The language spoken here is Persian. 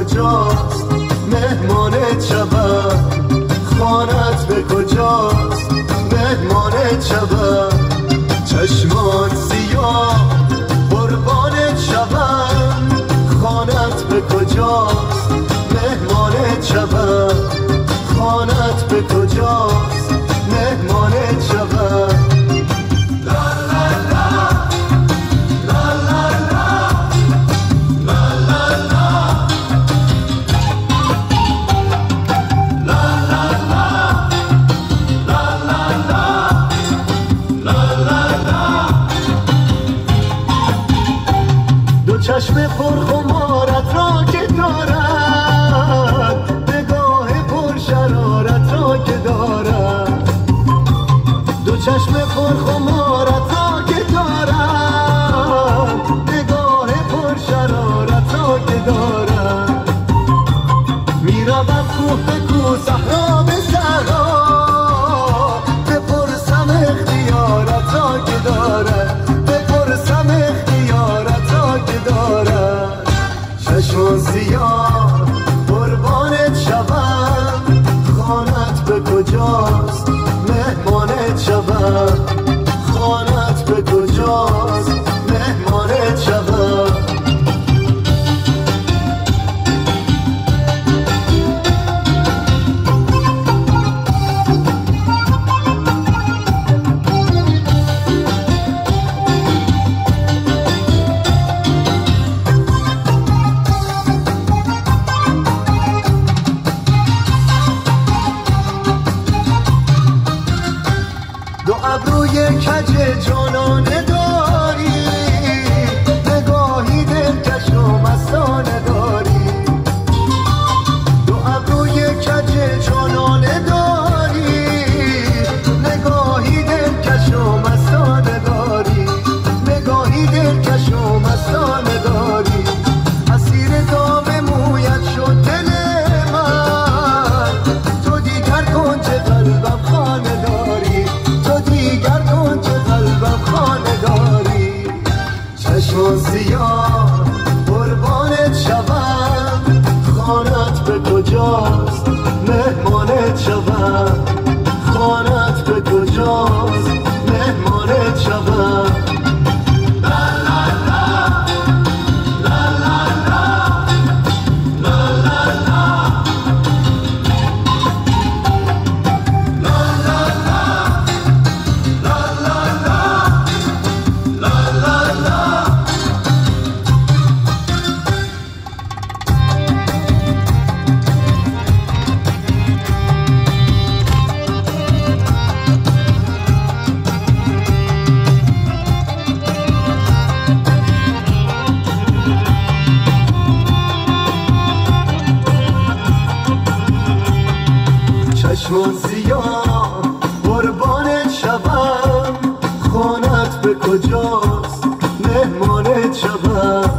کجاست مهمانت شبم، خانت به کجاست مهمانت شبم، چشمات سیاه قربانت شبم، خانت به کجاست مهمانت شبم، خانت به کجاست مهمانت شبم. چشم پرخمارت را که دارد، نگاه پرشرارت را که دارد، دو چشم پرخمارت را که دارد، نگاه پرشرارت را که دارد، میروم کوه به کوه صحرا به صحرا، بپرسم اختیارت را که دارد، بپرسم اختیارت را که دارد، چشم سیاه قربانت شبم، خانت به کجاست مهمانت شبم، خانت به کجاست مهمانت شبم. دو ابروی کج جانانه داری، نگاهی دلکش و مستانه داری، دو ابروی کج جانانه داری، نگاهی دلکش و مستانه داری، نگاهی دلکش و مستانه داری، اسیر دام مویت شد دل من، تو دیگر کنج قلبم خانه داری، دیگر کنج قلبم خانه داری، چشم سیاه قربانت شبم، خانت به کجاست مهمانت شبم، خانت به کجاست مهمانت شبم. چشم سیاه قربانت شبم، خانت به کجاست مهمانت شبم،